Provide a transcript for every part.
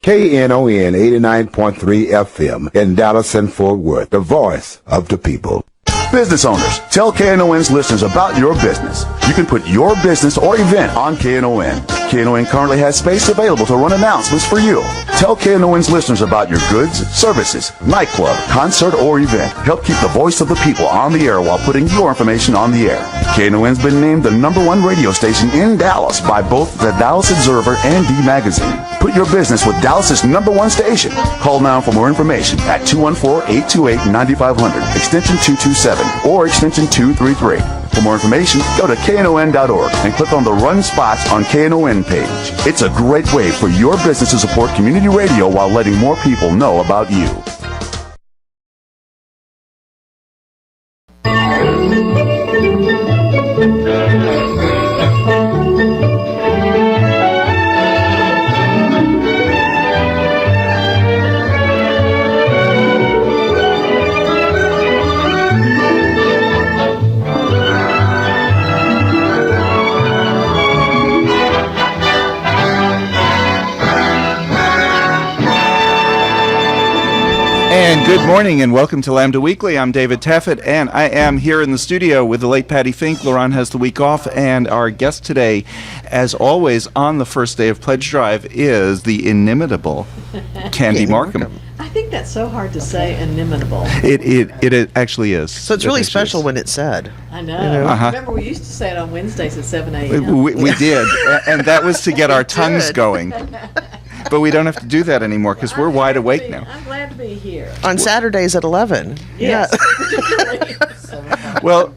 Knon 89.3 FM in Dallas and Fort Worth, the voice of the people. Business owners, tell KNON's listeners about your business. You can put your business or event on KNON. KNON currently has space available to run announcements for you. Tell KNON's listeners about your goods, services, nightclub, concert, or event. Help keep the voice of the people on the air while putting your information on the air. KNON's been named the #1 radio station in Dallas by both the Dallas Observer and D Magazine. Put your business with Dallas's #1 station. Call now for more information at 214-828-9500, extension 227, or extension 233. For more information, go to knon.org and click on the Run Spots on KNON page. It's a great way for your business to support community radio while letting more people know about you. And good morning and welcome to Lambda Weekly. I'm David Taffet and I am here in the studio with the late Patti Fink. Lerone has the week off, and our guest today, as always on the first day of Pledge Drive, is the inimitable Candy Marcum. I think that's so hard to say, inimitable. It actually is. So it's really special when it's said. I know. Remember, we used to say it on Wednesdays at 7 a.m. We did, and that was to get our tongues going. But we don't have to do that anymore because we're wide awake now. I'm glad to be here. On Saturdays at 11. Yes. Yeah. Well,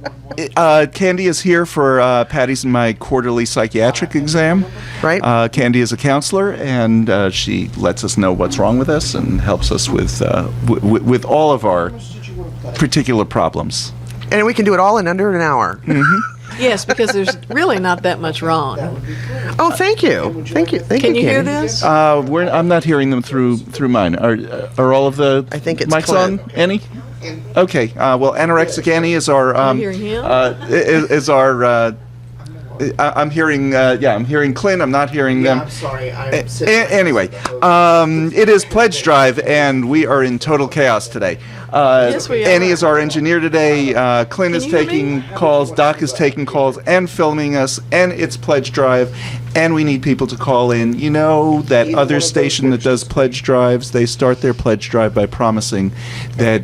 Candy is here for Patty's and my quarterly psychiatric exam. Right. Candy is a counselor, and she lets us know what's wrong with us and helps us with all of our particular problems. And we can do it all in under an hour. Mm-hmm. Yes, because there's really not that much wrong. Oh, thank you. Thank you. Can you hear this? I'm not hearing them through mine. Are all of the I think it's mics Clint. on, Annie? Okay. Well, Anorexic Annie is our I'm hearing him. is our. I'm hearing. I'm hearing Clint. I'm not hearing them. I'm sorry. Anyway, it is Pledge Drive, and we are in total chaos today. Yes, we are. Annie is our engineer today. Clint is you hear taking me? calls. Doc is taking calls and filming us. And it's Pledge Drive, and we need people to call in. You know that other station that does pledge drives? They start their pledge drive by promising that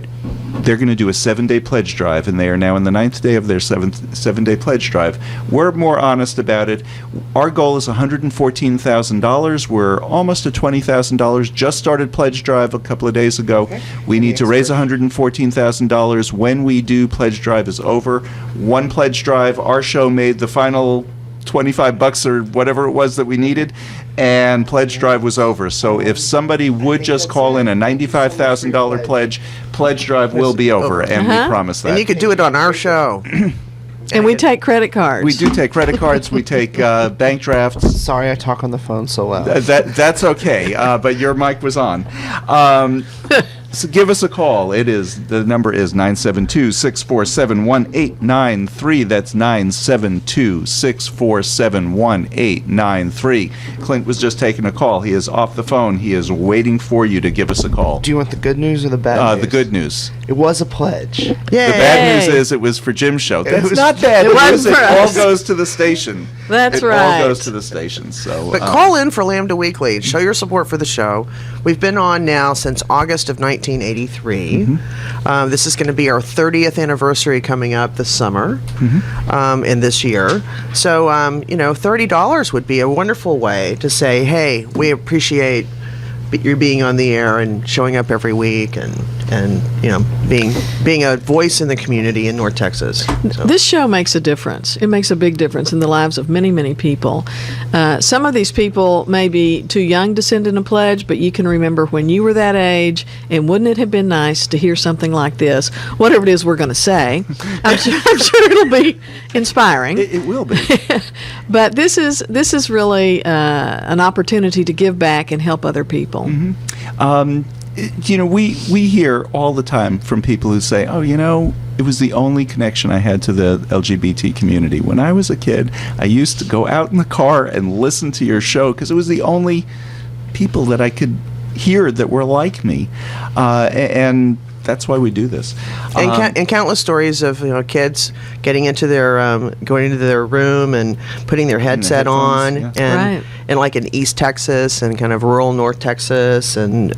they're going to do a 7-day pledge drive, and they are now in the 9th day of their 7-day pledge drive. We're more honest about it. Our goal is $114,000. We're almost at $20,000. Just started pledge drive a couple of days ago. We need to raise $114,000 when we do pledge drive is over. One pledge drive, our show made the final $25 or whatever it was that we needed, and pledge drive was over. So if somebody would just call in a $95,000 pledge drive will be over, and we promise that. And you could do it on our show. And we take credit cards. We do take credit cards. We take bank drafts. Sorry I talk on the phone so loud. That's okay, but your mic was on. So give us a call. The number is 972-647-1893. That's 972-647-1893. Clint was just taking a call. He is off the phone. He is waiting for you to give us a call. Do you want the good news or the bad news? The good news. It was a pledge. Yay. The bad news is it was for Jim's show. That's not bad It news. wasn't It for all us. goes to the station. That's It all right. goes to the station. So, But call in for Lambda Weekly. Show your support for the show. We've been on now since August of 1983. This is going to be our 30th anniversary coming up this summer and this year. So, $30 would be a wonderful way to say, hey, we appreciate you being on the air and showing up every week and being a voice in the community in North Texas. So. This show makes a difference. It makes a big difference in the lives of many, many people. Some of these people may be too young to send in a pledge, but you can remember when you were that age, and wouldn't it have been nice to hear something like this? Whatever it is we're going to say, I'm sure it'll be inspiring. It will be. But this is really an opportunity to give back and help other people. We hear all the time from people who say, it was the only connection I had to the LGBT community. When I was a kid, I used to go out in the car and listen to your show because it was the only people that I could hear that were like me, and that's why we do this. And countless stories of kids getting into their going into their room and putting their headset on, headphones, and like in East Texas and kind of rural North Texas and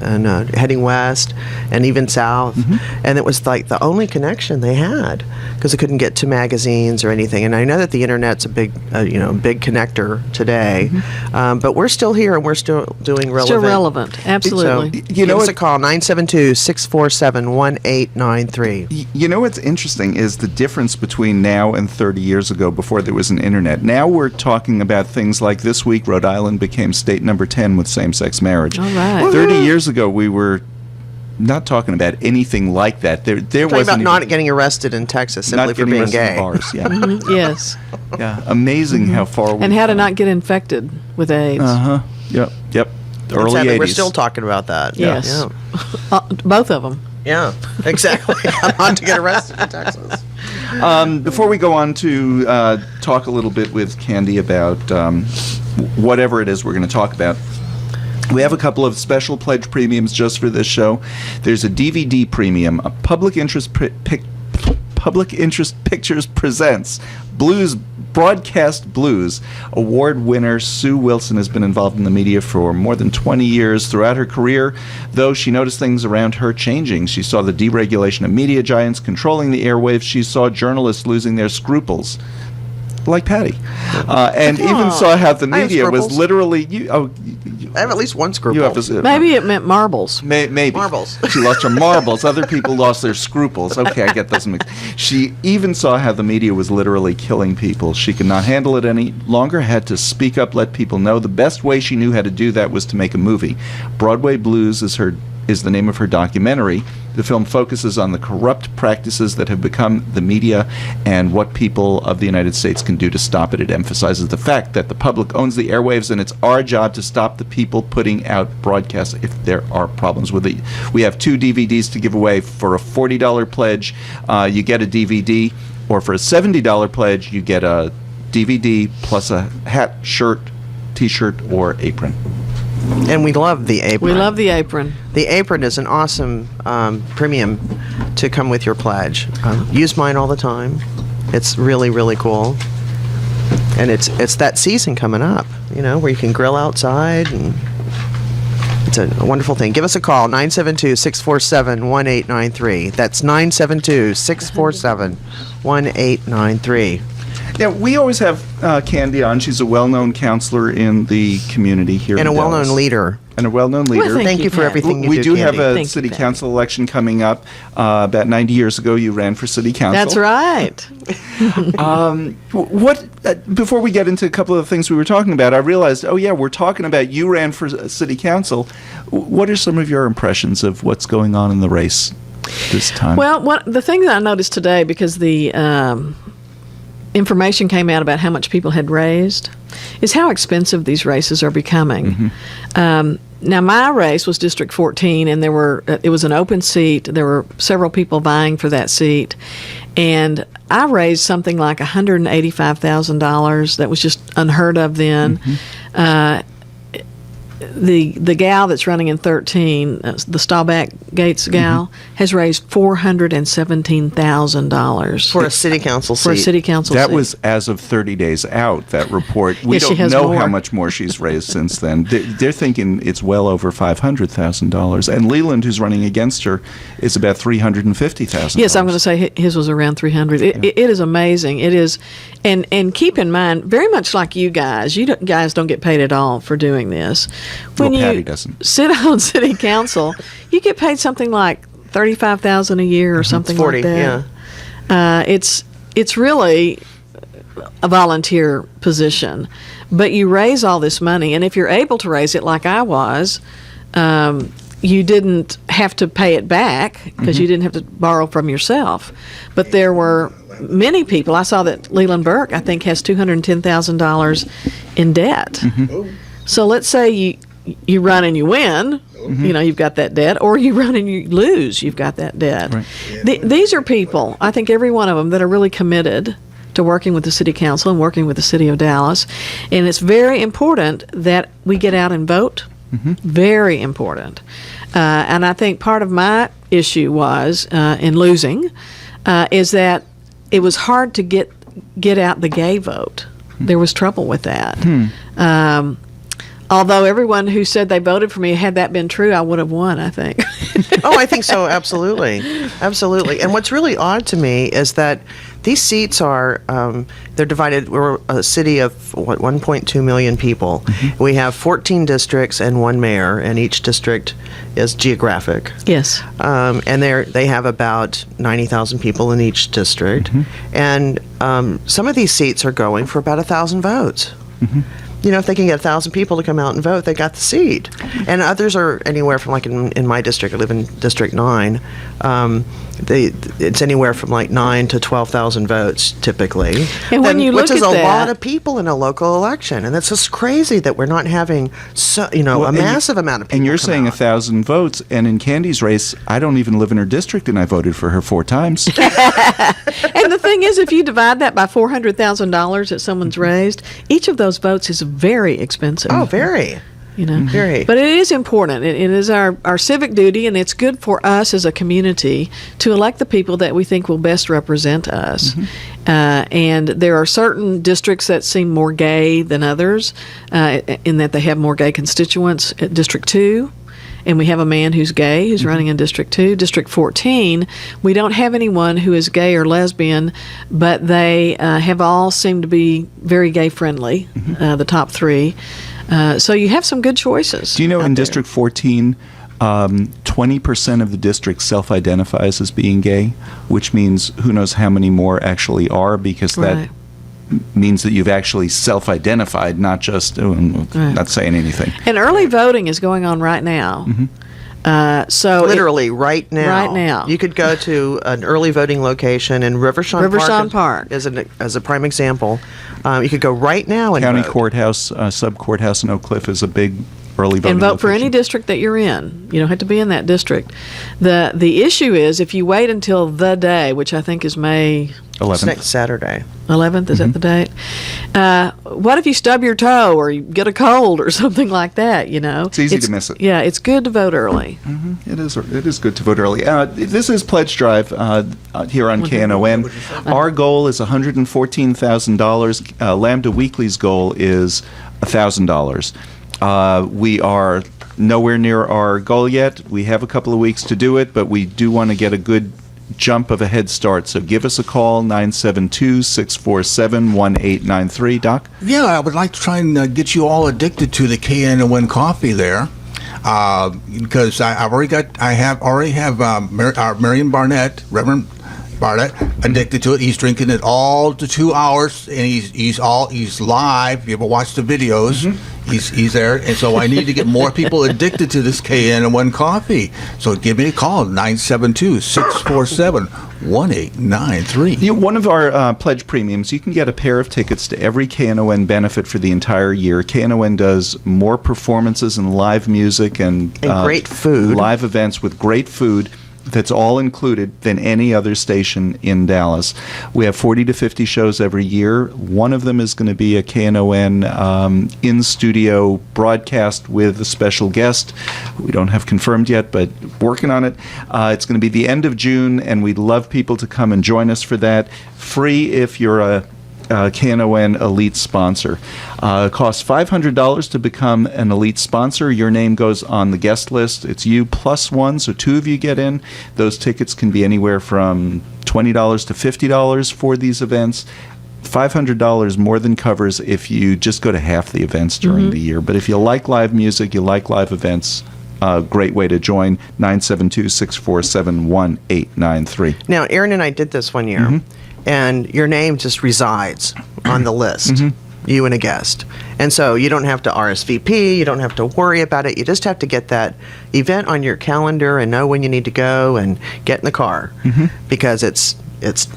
heading west and even south, and it was like the only connection they had because they couldn't get to magazines or anything. And I know that the internet's a big big connector today, but we're still here and we're still doing relevant. Still relevant, absolutely. So, give us a call 972-647-1893. You know what's interesting is the difference between now and 30 years ago before there was an internet. Now we're talking about things like this week Rhode Island became state number 10 with same-sex marriage. All right. 30 years ago we were not talking about anything like that. There Talking wasn't about not even, getting arrested in Texas simply not for getting being arrested in gay. bars. Yeah. Yes. Yeah. Amazing how far we And how to not get infected with AIDS. Yep. Early Exactly. 80s. We're still talking about that. Yes. Yeah. Both of them. Yeah, exactly. Not to get arrested in Texas. Before we go on to talk a little bit with Candy about whatever it is we're going to talk about, we have a couple of special pledge premiums just for this show. There's a DVD premium, a Public Interest Pictures presents Broadcast Blues. Award winner Sue Wilson has been involved in the media for more than 20 years. Throughout her career, though, she noticed things around her changing. She saw the deregulation of media giants controlling the airwaves. She saw journalists losing their scruples, like Patti, and even saw how the I have media was scruples. literally... I have at least one scruple. You have to, Maybe it meant marbles. Maybe. Marbles. She lost her marbles. Other people lost their scruples. Okay, I get those mixed. She even saw how the media was literally killing people. She could not handle it any longer, had to speak up, let people know. The best way she knew how to do that was to make a movie. Broadway Blues is the name of her documentary. The film focuses on the corrupt practices that have become the media and what people of the United States can do to stop it. It emphasizes the fact that the public owns the airwaves and it's our job to stop the people putting out broadcasts if there are problems with it. We have 2 DVDs to give away. For a $40 pledge, you get a DVD, or for a $70 pledge, you get a DVD plus a hat, shirt, T-shirt, or apron. And we love the apron. We love the apron. The apron is an awesome premium to come with your pledge. Use mine all the time. It's really, really cool. And it's that season coming up, where you can grill outside, and it's a wonderful thing. Give us a call, 972-647-1893. That's 972-647-1893. Yeah, we always have Candy on. She's a well-known counselor in the community here And in a well-known Dallas. leader. And a well-known leader. Well, Thank you for Pat. everything you We do, do have Candy. a Thank you, city Pat. council election coming up. About 90 years ago, you ran for city council. That's right. Before we get into a couple of the things we were talking about, I realized, we're talking about you ran for city council. What are some of your impressions of what's going on in the race this time? Well, the thing that I noticed today, because the information came out about how much people had raised, is how expensive these races are becoming. Now, my race was District 14, and it was an open seat. There were several people vying for that seat, and I raised something like $185,000. That was just unheard of then. The gal that's running in 13, the Staubach Gates gal, has raised $417,000 For a city council seat. for a city council That seat. was as of 30 days out, that report. We Yes, she don't has know more. how much more she's raised since then. They're thinking it's well over $500,000. And Leland, who's running against her, is about $350,000. Yes, I'm going to say his was around 300. It is amazing. It is, and keep in mind, very much like you guys don't get paid at all for doing this. When Patty you doesn't. sit on city council, you get paid something like $35,000 a year or something 40, like that. It's really a volunteer position, but you raise all this money, and if you're able to raise it like I was, you didn't have to pay it back because you didn't have to borrow from yourself. But there were many people. I saw that Leland Burke, I think, has $210,000 in debt. So let's say you run and you win, you've got that debt, or you run and you lose, you've got that debt. Right. These are people, I think every one of them, that are really committed to working with the city council and working with the city of Dallas. And it's very important that we get out and vote Very important. And I think part of my issue was in losing is that it was hard to get out the gay vote. There was trouble with that. Although everyone who said they voted for me, had that been true, I would have won, I think. Oh, I think so. Absolutely. Absolutely. And what's really odd to me is that these seats are, they're divided. We're a city of, 1.2 million people. We have 14 districts and one mayor, and each district is geographic. Yes. And they have about 90,000 people in each district. And some of these seats are going for about 1,000 votes. You know, if they can get 1,000 people to come out and vote, they got the seat. And others are anywhere from, like in my district, I live in District 9, it's anywhere from like 9 to 12,000 votes typically. And when you look which is at a that, lot of people in a local election. And that's just crazy that we're not having, a massive amount of people. And you're come saying out. 1,000 votes, and in Candy's race, I don't even live in her district, and I voted for her 4 times. And the thing is, if you divide that by $400,000 that someone's raised, each of those votes is very expensive. Oh, very. You know, Very. But it is important. It is our civic duty, and it's good for us as a community to elect the people that we think will best represent us. And there are certain districts that seem more gay than others, in that they have more gay constituents. At District 2, and we have a man who's gay who's running in District 2. District 14, we don't have anyone who is gay or lesbian, but they have all seemed to be very gay friendly, the top 3. So you have some good choices. Do you know in out there. District 14, 20% of the district self-identifies as being gay, which means who knows how many more actually are, because that Right. means that you've actually self-identified, not just not saying anything. And early voting is going on right now. So Literally right now. Right now. You could go to an early voting location in Riverside Park. as a prime example. You could go right now and County vote. courthouse, sub-courthouse in Oak Cliff is a big early voting and vote for any location. district that you're in. You don't have to be in that district. The issue is if you wait until the day, which I think is May It's 11th. next Saturday. 11th, is that the date? What if you stub your toe or you get a cold or something like that, you know? It's easy to miss it. Yeah, it's good to vote early. It is good to vote early. This is Pledge Drive here on KNON. Our goal is $114,000. Lambda Weekly's goal is $1,000. We are nowhere near our goal yet. We have a couple of weeks to do it, but we do want to get a good jump of a head start. So give us a call, 972-647-1893. Doc? Yeah, I would like to try and get you all addicted to the KNON coffee there, because I already have Marion Barnett, Reverend Barnett, addicted to it. He's drinking it all to 2 hours, and he's live. If you ever watch the videos, he's there, and so I need to get more people addicted to this KNON coffee. So give me a call, 972-647-1893. One of our pledge premiums, you can get a pair of tickets to every KNON benefit for the entire year. KNON does more performances and live music and great food. Live events with great food. That's all included than any other station in Dallas. We have 40 to 50 shows every year. One of them is going to be a KNON in-studio broadcast with a special guest. We don't have confirmed yet, but working on it. It's going to be the end of June, and we'd love people to come and join us for that. Free if you're a KNON Elite sponsor. It costs $500 to become an Elite sponsor. Your name goes on the guest list. It's you plus one, so 2 of you get in. Those tickets can be anywhere from $20 to $50 for these events. $500 more than covers if you just go to half the events during the year. But if you like live music, you like live events, great way to join, 972-647-1893. Now, Aaron and I did this one year, and your name just resides on the list, you and a guest. And so you don't have to RSVP, you don't have to worry about it. You just have to get that event on your calendar and know when you need to go and get in the car, because it's Just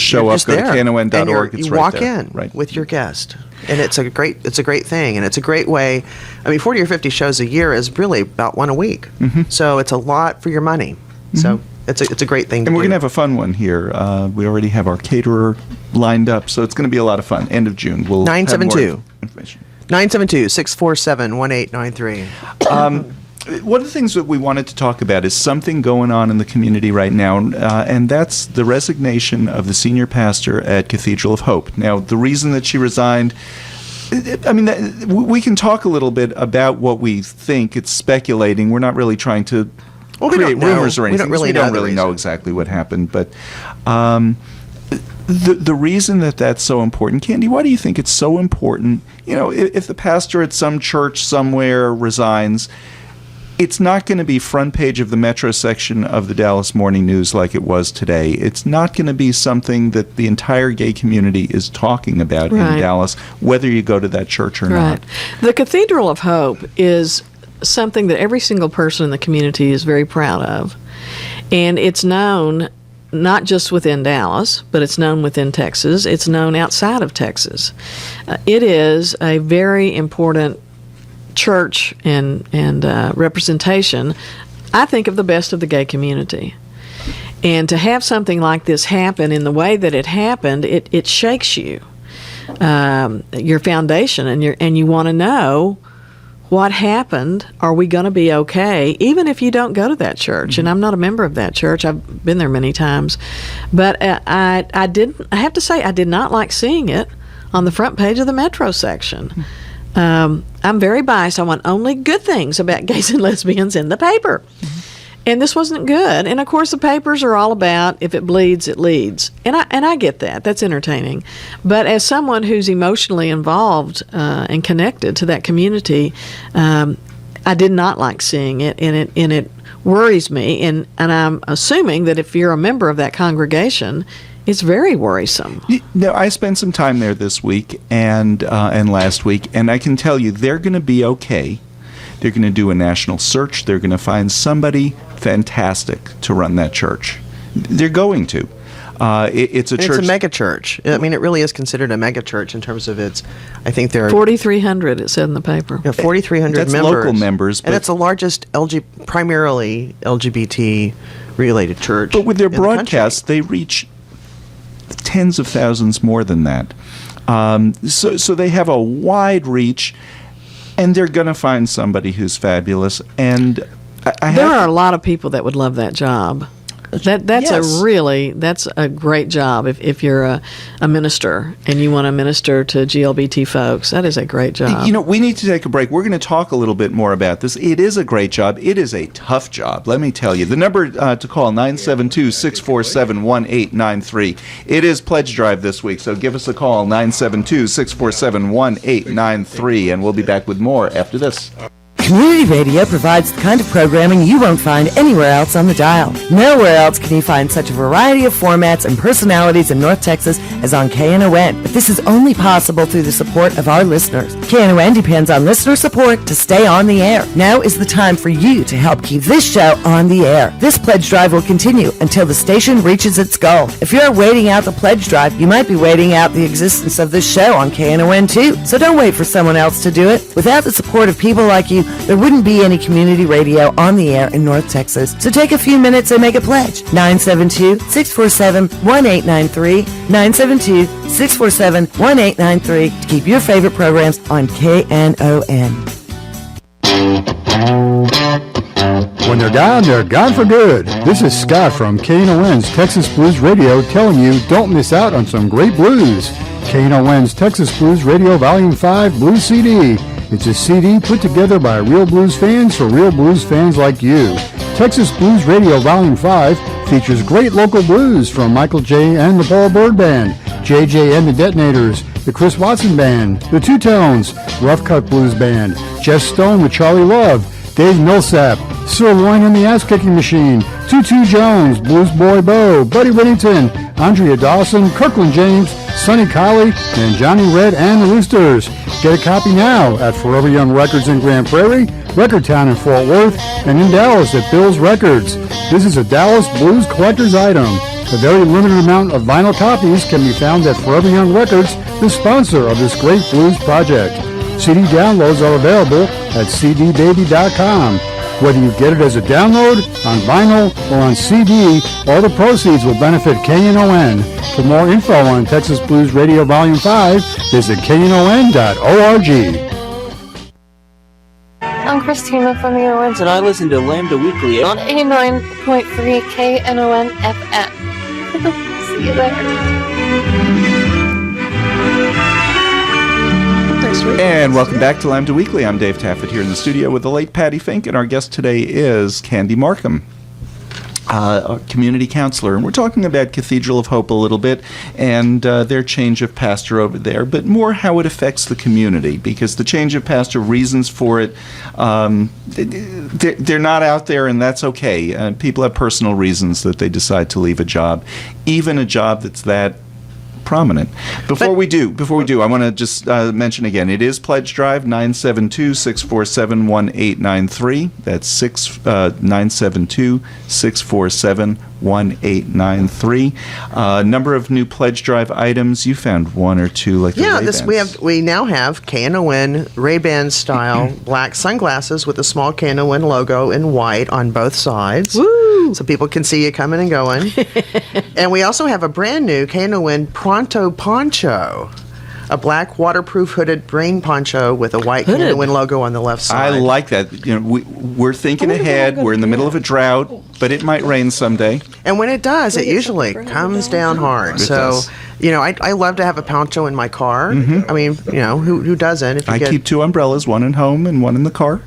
show you're up, go to there. KNON.org, And it's you right walk there. in Right. with your guest. And it's a great thing, and it's a great way. I mean, 40 or 50 shows a year is really about one a week. So it's a lot for your money. So it's a great thing to And we're do. going to have a fun one here. We already have our caterer lined up, so it's going to be a lot of fun. End of June. We'll have more 972. information. 972-647-1893. One of the things that we wanted to talk about is something going on in the community right now, and that's the resignation of the senior pastor at Cathedral of Hope. Now, the reason that she resigned, I mean, we can talk a little bit about what we think. It's speculating. We're not really trying to create rumors or anything. We don't really know exactly what happened, but the reason that that's so important, Candy, why do you think it's so important? You know, if the pastor at some church somewhere resigns, it's not going to be front page of the Metro section of the Dallas Morning News like it was today. It's not going to be something that the entire gay community is talking about in Dallas, whether you go to that church or not. The Cathedral of Hope is something that every single person in the community is very proud of. And it's known not just within Dallas, but it's known within Texas. It's known outside of Texas. It is a very important church and representation, I think, of the best of the gay community. And to have something like this happen in the way that it happened, it shakes you, your foundation, and you want to know what happened. Are we going to be okay, even if you don't go to that church? And I'm not a member of that church. I've been there many times, but I have to say I did not like seeing it on the front page of the Metro section. I'm very biased. I want only good things about gays and lesbians in the paper. And this wasn't good. And of course, the papers are all about if it bleeds, it leads. And I get that. That's entertaining. But as someone who's emotionally involved and connected to that community, I did not like seeing it, and it worries me. And I'm assuming that if you're a member of that congregation, it's very worrisome. Now, I spent some time there this week and last week, and I can tell you they're going to be okay. They're going to do a national search. They're going to find somebody fantastic to run that church. They're going to. It's a church. It's a mega church. I mean, it really is considered a mega church in terms of its. I think there are 4,300. It said in the paper. 4,300 That's members. local members, and it's the largest primarily LGBT related church. But with their broadcasts, they reach tens of thousands more than that. So they have a wide reach, and they're going to find somebody who's fabulous. And there are a lot of people that would love that job. That's a great job if you're a minister and you want to minister to GLBT folks. That is a great job. You know, we need to take a break. We're going to talk a little bit more about this. It is a great job. It is a tough job, let me tell you. The number to call, 972-647-1893. It is Pledge Drive this week, so give us a call, 972-647-1893, and we'll be back with more after this. Community radio provides the kind of programming you won't find anywhere else on the dial. Nowhere else can you find such a variety of formats and personalities in North Texas as on KNON. But this is only possible through the support of our listeners. KNON depends on listener support to stay on the air. Now is the time for you to help keep this show on the air. This pledge drive will continue until the station reaches its goal. If you're waiting out the pledge drive, you might be waiting out the existence of this show on KNON too. So don't wait for someone else to do it. Without the support of people like you, there wouldn't be any community radio on the air in North Texas. So take a few minutes and make a pledge. 972-647-1893. 972-647-1893 to keep your favorite programs on KNON. When they're gone for good. This is Scott from KNON's Texas Blues Radio telling you don't miss out on some great blues. KNON's Texas Blues Radio Volume 5 Blues CD. It's a CD put together by real blues fans for real blues fans like you. Texas Blues Radio Volume 5 features great local blues from Michael J. and the Paul Bird Band, JJ and the Detonators, the Chris Watson Band, the Two Tones, Rough Cut Blues Band, Jeff Stone with Charlie Love, Dave Millsap, Sirloin and the Ass Kicking Machine, Tutu Jones, Blues Boy Bo, Buddy Whittington, Andrea Dawson, Kirkland James, Sonny Colley, and Johnny Red and the Roosters. Get a copy now at Forever Young Records in Grand Prairie, Record Town in Fort Worth, and in Dallas at Bill's Records. This is a Dallas Blues collector's item. A very limited amount of vinyl copies can be found at Forever Young Records, the sponsor of this great blues project. CD downloads are available at cdbaby.com. Whether you get it as a download, on vinyl, or on CD, all the proceeds will benefit KNON. For more info on Texas Blues Radio Volume 5, visit knon.org. I'm Christina from the Owens, and I listen to Lambda Weekly on 89.3 KNON FM. See you there. And welcome back to Lambda Weekly. I'm Dave Taffet here in the studio with the late Patti Fink, and our guest today is Candy Marcum, a community counselor. And we're talking about Cathedral of Hope a little bit and their change of pastor over there, but more how it affects the community, because the change of pastor, reasons for it, they're not out there, and that's okay. People have personal reasons that they decide to leave a job, even a job that's that prominent. Before we do, I want to just mention again, it is Pledge Drive, 972-647-1893. That's 972-647-1893. Number of new Pledge Drive items. You found one or two, like the Ray-Bans. we now have Knon Ray-Ban style black sunglasses with a small Knon logo in white on both sides. Woo! So people can see you coming and going. And we also have a brand new Knon Pronto poncho, a black waterproof hooded rain poncho with a white Knon logo on the left side. I like that. You know, we're thinking ahead. We're in the middle of a drought, but it might rain someday. And when it does, it usually comes down hard. Does. I love to have a poncho in my car. Mm-hmm. I mean, who doesn't? If you keep two umbrellas, one at home and one in the car.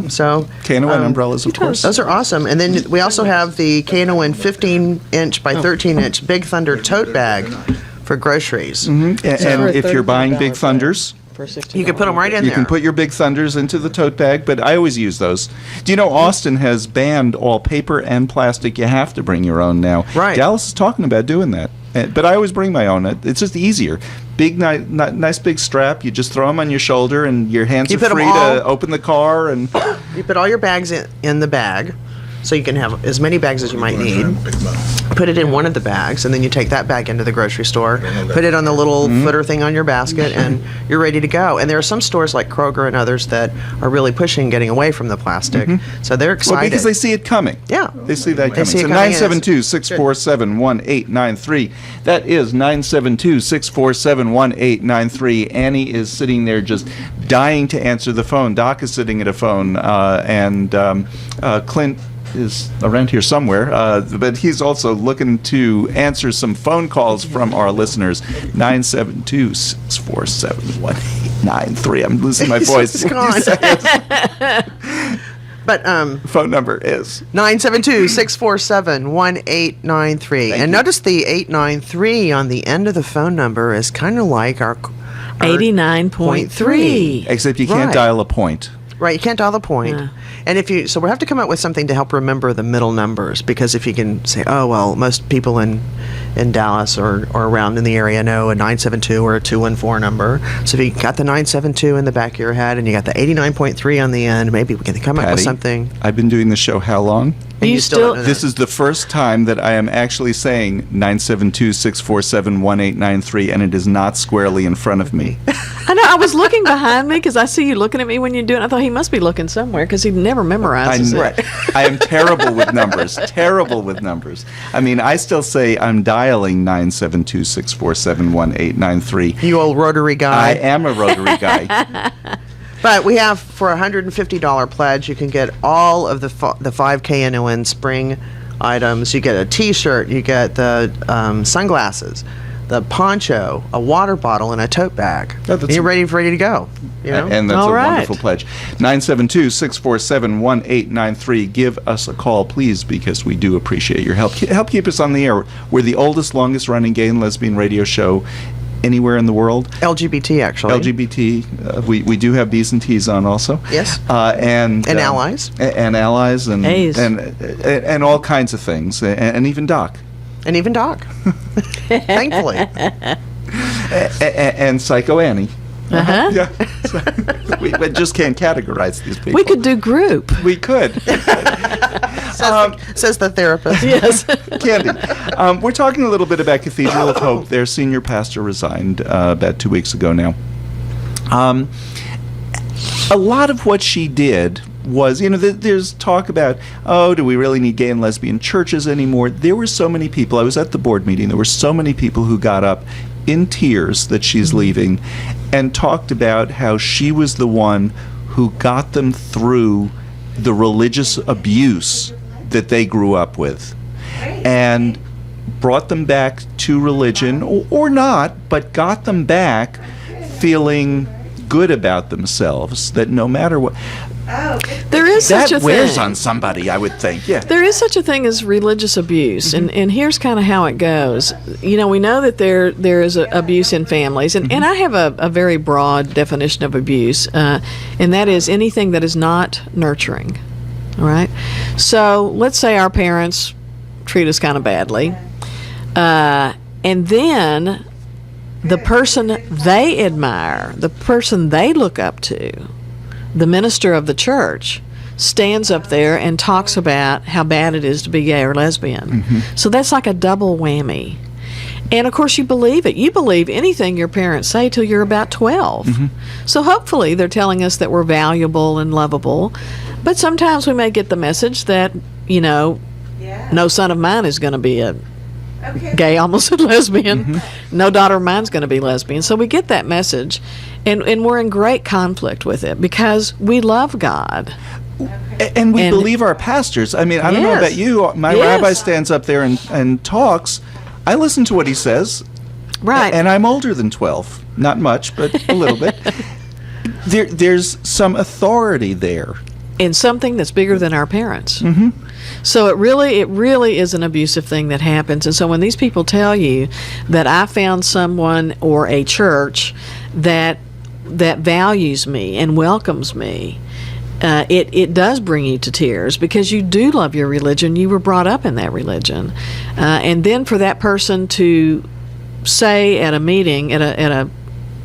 So Knon umbrellas, of course. Those are awesome. And then we also have the Knon 15-inch by 13-inch Big Thunder tote bag for groceries. Mm-hmm. And if you're buying Big Thunders, you can put them right in there. You can put your Big Thunders into the tote bag, but I always use those. Do you know Austin has banned all paper and plastic? You have to bring your own now. Right. Dallas is talking about doing that. But I always bring my own. It's just easier. Big, nice big strap. You just throw them on your shoulder, and your hands are free to open the car. And you put all your bags in the bag, so you can have as many bags as you might need. Put it in one of the bags, and then you take that bag into the grocery store, put it on the little footer thing on your basket, and you're ready to go. And there are some stores like Kroger and others that are really pushing getting away from the plastic. So they're excited. Well, because they see it coming. Yeah. They see that coming. See so 972-647-1893. That is 972-647-1893. Annie is sitting there just dying to answer the phone. Doc is sitting at a phone, and Clint is around here somewhere, but he's also looking to answer some phone calls from our listeners. 972-647-1893. I'm losing my voice. It's gone. But phone number is 972-647-1893. And notice the 893 on the end of the phone number is kind of like our 89.3. Except you can't dial a point. Right, you can't dial the point. Yeah. And so we have to come up with something to help remember the middle numbers, because if you can say, oh, well, most people in Dallas or around in the area know a 972 or a 214 number. So if you got the 972 in the back of your head and you got the 89.3 on the end, maybe we can come up with something. I've been doing this show how long? And you still don't know This is the first time that I am actually saying 972-647-1893, and it is not squarely in front of me. I know. I was looking behind me because I see you looking at me when you do it. I thought he must be looking somewhere because he never memorizes it. I am terrible with numbers. Terrible with numbers. I mean, I still say I'm dialing 972-647-1893. You old rotary guy. I am a rotary guy. But we have, for a $150 pledge, you can get all of the 5 KNON spring items. You get a T-shirt, you get the sunglasses, the poncho, a water bottle, and a tote bag. And you're ready to go. And that's wonderful pledge. 972-647-1893. Give us a call, please, because we do appreciate your help. Help keep us on the air. We're the oldest, longest-running gay and lesbian radio show anywhere in the world. LGBT, actually. LGBT. We do have B's and T's on also. Yes. And allies. And allies. And A's. And all kinds of things. And even Doc. And even Doc. Thankfully. And Psycho Annie. Uh-huh. Yeah. We just can't categorize these people. We could do group. We could. Says the therapist. Yes. Candy, we're talking a little bit about Cathedral of Hope. Their senior pastor resigned about 2 weeks ago now. A lot of what she did was, there's talk about, do we really need gay and lesbian churches anymore? There were so many people. I was at the board meeting. There were so many people who got up in tears that she's leaving and talked about how she was the one who got them through the religious abuse that they grew up with and brought them back to religion, or not, but got them back feeling good about themselves, that no matter what. There is such a That thing. wears on somebody, I would think. Yeah. There is such a thing as religious abuse, and here's kind of how it goes. We know that there is abuse in families, and I have a very broad definition of abuse, and that is anything that is not nurturing. All right? So let's say our parents treat us kind of badly, and then the person they admire, the person they look up to, the minister of the church, stands up there and talks about how bad it is to be gay or lesbian. So that's like a double whammy. And of course you believe it. You believe anything your parents say till you're about 12. So hopefully they're telling us that we're valuable and lovable. But sometimes we may get the message that, no son of mine is going to be a gay, almost a lesbian. No daughter of mine's going to be lesbian. So we get that message, and we're in great conflict with it because we love God. And we believe our pastors. I mean, I don't know about you. My rabbi stands up there and talks. I listen to what he says. Right. And I'm older than 12. Not much, but a little bit. There's some authority there. In something that's bigger than our parents. So it really is an abusive thing that happens. And so when these people tell you that I found someone or a church that values me and welcomes me, it does bring you to tears because you do love your religion. You were brought up in that religion. And then for that person to say at a meeting, at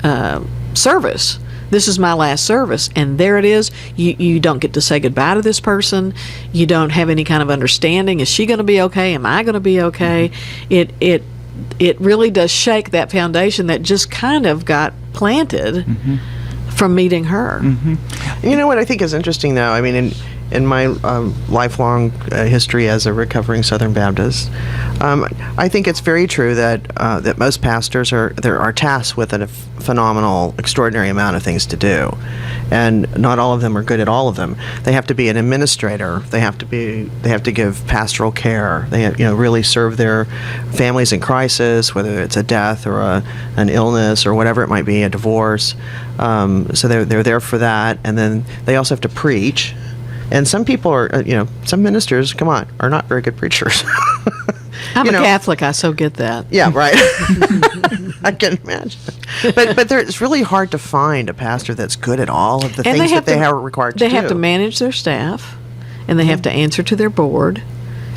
a service, this is my last service, and there it is. You don't get to say goodbye to this person. You don't have any kind of understanding. Is she going to be okay? Am I going to be okay? It really does shake that foundation that just kind of got planted from meeting her. You know what I think is interesting, though? I mean, in my lifelong history as a recovering Southern Baptist, I think it's very true that most pastors are tasked with a phenomenal, extraordinary amount of things to do, and not all of them are good at all of them. They have to be an administrator. They have to give pastoral care. They have, really serve their families in crisis, whether it's a death or an illness or whatever it might be, a divorce. So they're there for that, and then they also have to preach. And some people are, some ministers, are not very good preachers. I'm a Catholic, I so get that. Yeah, right. I can imagine. But it's really hard to find a pastor that's good at all of the things that they are required to do. They have to manage their staff, and they have to answer to their board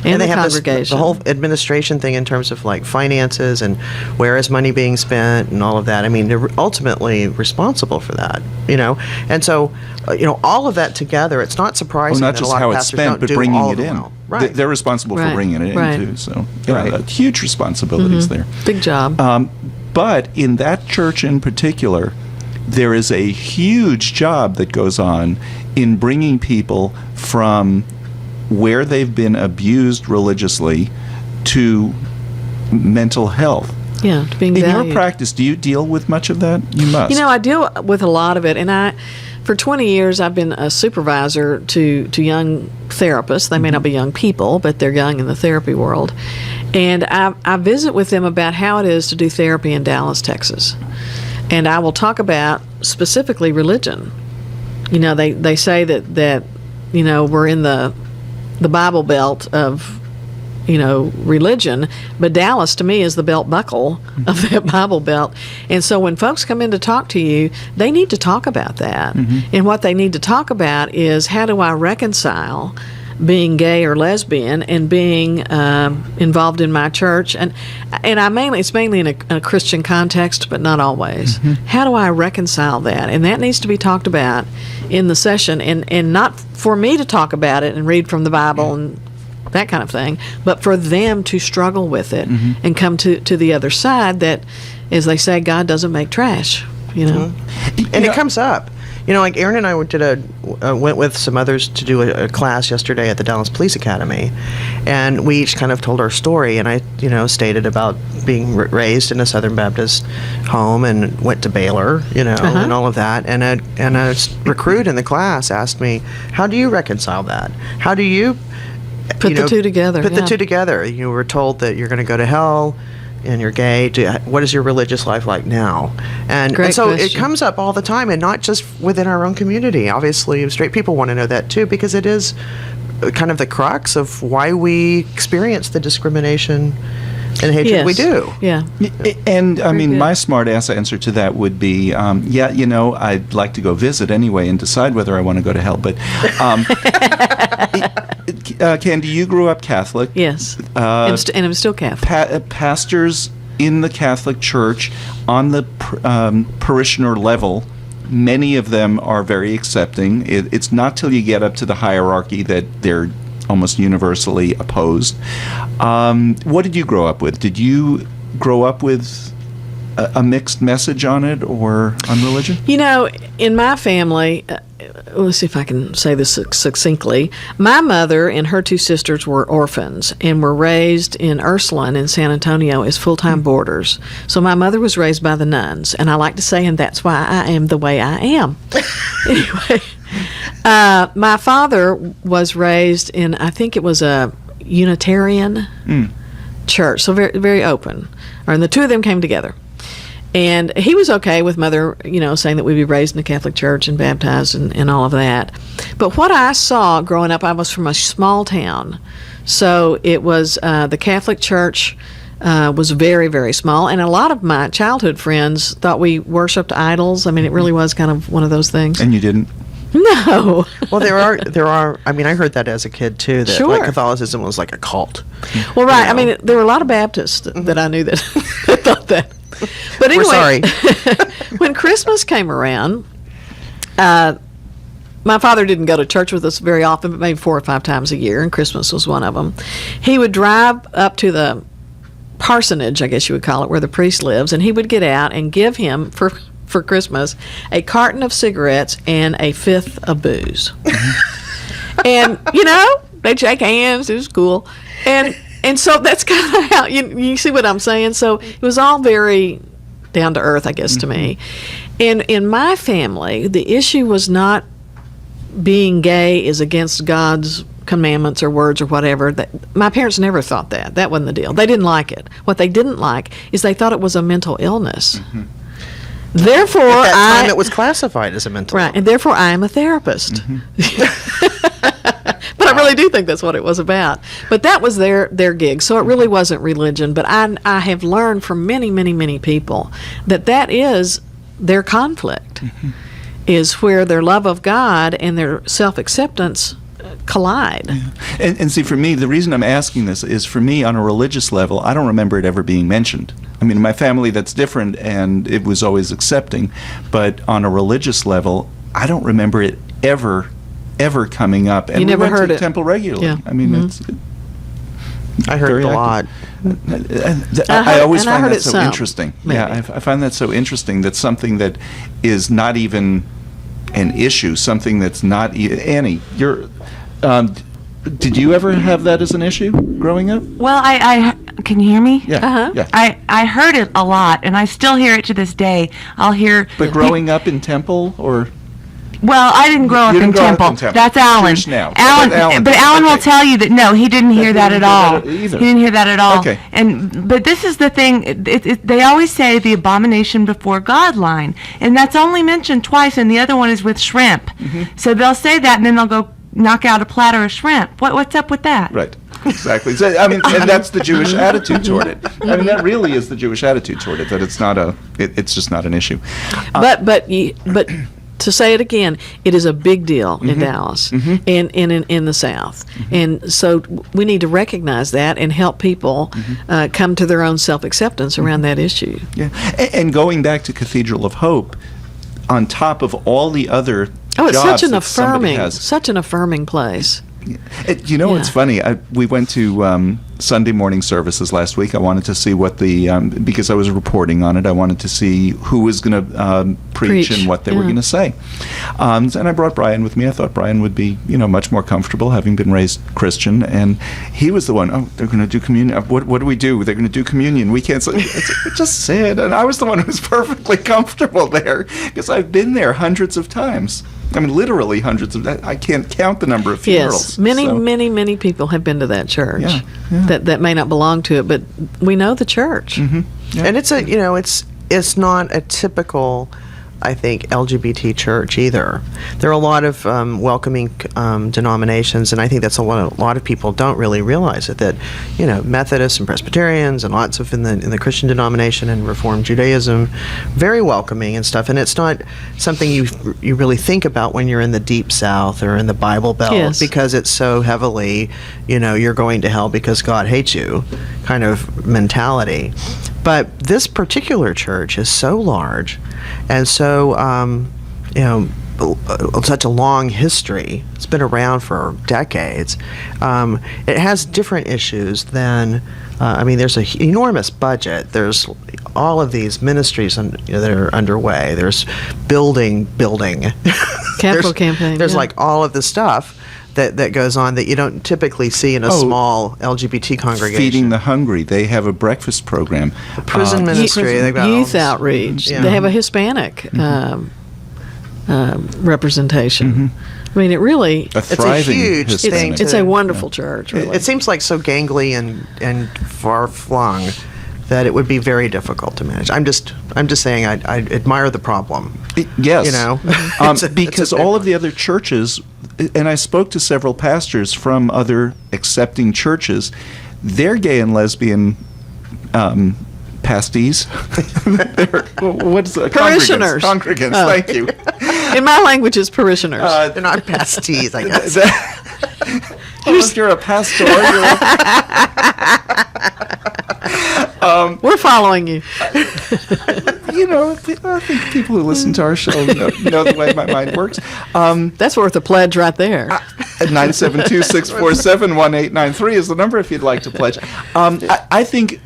and the they have congregation. The whole administration thing in terms of like finances and where is money being spent and all of that. I mean, they're ultimately responsible for that, And so, all of that together, it's not surprising not that just a lot how of it's pastors spent, don't but do bringing all it of it in. well. Right. They're responsible for bringing it in too. So, huge responsibilities there. Big job. But in that church in particular, there is a huge job that goes on in bringing people from where they've been abused religiously to mental health. Yeah, to being in valued. your practice, do you deal with much of that? You must. I deal with a lot of it, and for 20 years, I've been a supervisor to young therapists. They may not be young people, but they're young in the therapy world. And I visit with them about how it is to do therapy in Dallas, Texas. And I will talk about specifically religion. They say that we're in the Bible Belt of religion, but Dallas to me is the belt buckle of that Bible Belt. And so when folks come in to talk to you, they need to talk about that. And what they need to talk about is, how do I reconcile being gay or lesbian and being involved in my church? And it's mainly in a Christian context, but not always. How do I reconcile that? And that needs to be talked about in the session, and not for me to talk about it and read from the Bible and that kind of thing, but for them to struggle with it and come to the other side that, as they say, God doesn't make trash, And it comes up. like Aaron and I went with some others to do a class yesterday at the Dallas Police Academy, and we each kind of told our story. And I, stated about being raised in a Southern Baptist home and went to Baylor, and all of that. And a recruit in the class asked me, "How do you reconcile that? How do you put the two together? Put the two together. You were told that you're going to go to hell, and you're gay. What is your religious life like now?" And so question. it comes up all the time, and not just within our own community. Obviously, straight people want to know that too, because it is kind of the crux of why we experience the discrimination and hatred we do. Yeah. And I mean, good. my smart ass answer to that would be, I'd like to go visit anyway and decide whether I want to go to hell. But Candy, you grew up Catholic. Yes. And I'm still Catholic. Pastors in the Catholic Church on the parishioner level, many of them are very accepting. It's not till you get up to the hierarchy that they're almost universally opposed. What did you grow up with? Did you grow up with a mixed message on it or on religion? In my family, let's see if I can say this succinctly. My mother and her two sisters were orphans and were raised in Ursuline in San Antonio as full-time boarders. So my mother was raised by the nuns, and I like to say, and that's why I am the way I am. Anyway, my father was raised in, I think it was a Unitarian church, so very, very open. And the two of them came together. And he was okay with Mother, saying that we'd be raised in the Catholic Church and baptized and all of that. But what I saw growing up, I was from a small town. So it was the Catholic Church was very, very small. And a lot of my childhood friends thought we worshipped idols. I mean, it really was kind of one of those things. And you didn't? No. Well, there are. I mean, I heard that as a kid too. That Sure. Catholicism was like a cult. Well, right. I mean, there were a lot of Baptists that I knew that thought that. But anyway, We're sorry. When Christmas came around, my father didn't go to church with us very often, but maybe 4 or 5 times a year, and Christmas was one of them. He would drive up to the parsonage, I guess you would call it, where the priest lives, and he would get out and give him for Christmas a carton of cigarettes and a fifth of booze. And they'd shake hands. It was cool, and so that's kind of how you see what I'm saying. So it was all very down to earth, I guess, to me. And in my family, the issue was not being gay is against God's commandments or words or whatever. My parents never thought that. That wasn't the deal. They didn't like it. What they didn't like is they thought it was a mental illness. Therefore, at that time it was classified as a mental illness. And therefore I am a therapist. But I really do think that's what it was about. But that was their gig, so it really wasn't religion. But I have learned from many, many, many people that is their conflict, is where their love of God and their self-acceptance collide. Yeah. And see, for me, the reason I'm asking this is, for me, on a religious level, I don't remember it ever being mentioned. I mean, in my family, that's different, and it was always accepting. But on a religious level, I don't remember it ever coming up. And you never we went heard to it. temple regularly. Yeah. I mean, I heard it a lot. I always find heard that it so some, interesting. maybe. Yeah, I find that so interesting, that something that is not even an issue, something that's not Annie, you're did you ever have that as an issue growing up? Well, I can you hear me? Yeah. Yeah. I heard it a lot, and I still hear it to this day. I'll hear. But growing up in temple, or? Well, I didn't grow up You in didn't grow up temple. in temple. That's Alan. Jewish now. Alan, but Alan will tell you that no, he didn't hear that at all. He either. didn't hear that at all. Okay. But this is the thing. They always say the abomination before God line, and that's only mentioned twice, and the other one is with shrimp. So they'll say that, and then they'll go knock out a platter of shrimp. What's up with that? Right. Exactly. So, I mean, and that's the Jewish attitude toward it. I mean, that really is the Jewish attitude toward it. That it's not it's just not an issue. But to say it again, it is a big deal in Dallas and in the South. And so we need to recognize that and help people come to their own self-acceptance around that issue. Yeah. And going back to Cathedral of Hope, on top of all the other Oh, it's jobs such an that somebody affirming, has, such an affirming place. You know, it's funny. We went to Sunday morning services last week. I wanted to see what because I was reporting on it, I wanted to see who was going to preach and what they were going to say. And I brought Brian with me. I thought Brian would be, much more comfortable, having been raised Christian. And he was the one, they're going to do communion. What do we do? They're going to do communion. We can't just sit. And I was the one who was perfectly comfortable there because I've been there hundreds of times. I mean, literally hundreds of. I can't count the number of funerals. Yes, many people have been to that church. That may not belong to it, but we know the church. Mm-hmm. Yeah. And it's not a typical, I think, LGBT church either. There are a lot of welcoming denominations, and I think that's a lot of people don't really realize it. That Methodists and Presbyterians and lots of in the Christian denomination and Reformed Judaism, very welcoming and stuff. And it's not something you really think about when you're in the Deep South or in the Bible Belt, because it's so heavily, you're going to hell because God hates you, kind of mentality. But this particular church is so large and so, such a long history. It's been around for decades. It has different issues than, there's an enormous budget. There's all of these ministries that are underway. There's building. Capital campaign. There's like all of the stuff that goes on that you don't typically see in a small LGBT congregation. Feeding the hungry. They have a breakfast program. Prison ministry. They've got youth outreach. Yeah. They have a Hispanic representation. I mean, it really... A thriving it's a huge thing. It's a wonderful church, really. It seems like so gangly and far-flung that it would be very difficult to manage. I'm just saying I admire the problem. Yes. Because all of the other churches, and I spoke to several pastors from other accepting churches, they're gay and lesbian pastees. What is it? Parishioners. Congregants. Thank you. In my language, it's parishioners. They're not pastees, I guess. You're a pastor. We're following you. I think people who listen to our show know the way my mind works. That's worth a pledge right there. 972-647-1893 is the number if you'd like to pledge. I think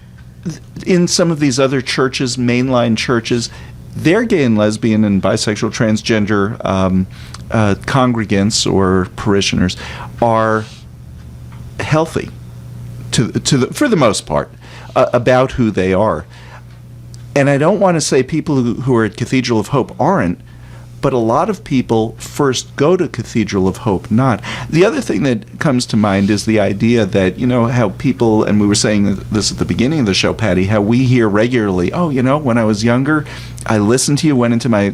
in some of these other churches, mainline churches, their gay and lesbian and bisexual transgender congregants or parishioners are healthy for the most part about who they are. And I don't want to say people who are at Cathedral of Hope aren't, but a lot of people first go to Cathedral of Hope not. The other thing that comes to mind is the idea that, how people, and we were saying this at the beginning of the show, Patty, how we hear regularly, when I was younger, I listened to you, went into my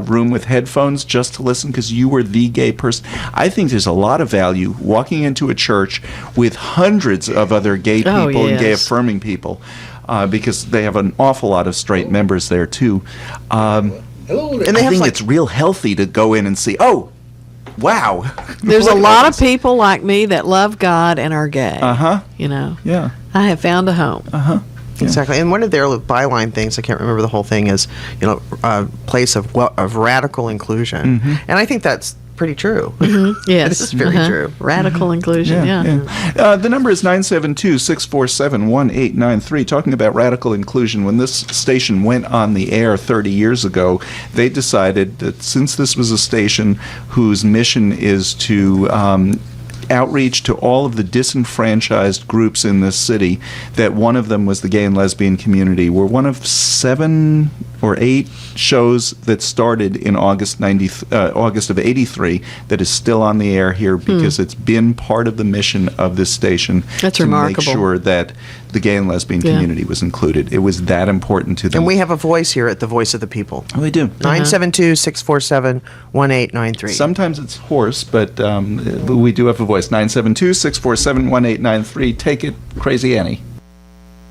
room with headphones just to listen because you were the gay person. I think there's a lot of value walking into a church with hundreds of other gay people and gay affirming people because they have an awful lot of straight members there too. And I think it's real healthy to go in and see, wow. There's a lot of people like me that love God and are gay. Yeah. I have found a home. Exactly. And one of their byline things, I can't remember the whole thing, is, a place of radical inclusion. And I think that's pretty true. Yes. This is very true. Radical inclusion, The number is 972-647-1893. Talking about radical inclusion, when this station went on the air 30 years ago, they decided that since this was a station whose mission is to outreach to all of the disenfranchised groups in this city, that one of them was the gay and lesbian community. We're one of 7 or 8 shows that started in August of '83 that is still on the air here because it's been part of the mission of this station to remarkable. Make sure that the gay and lesbian community was included. It was that important to them. And we have a voice here at the Voice of the People. We do. 972-647-1893. Sometimes it's hoarse, but we do have a voice. 972-647-1893. Take it, Crazy Annie.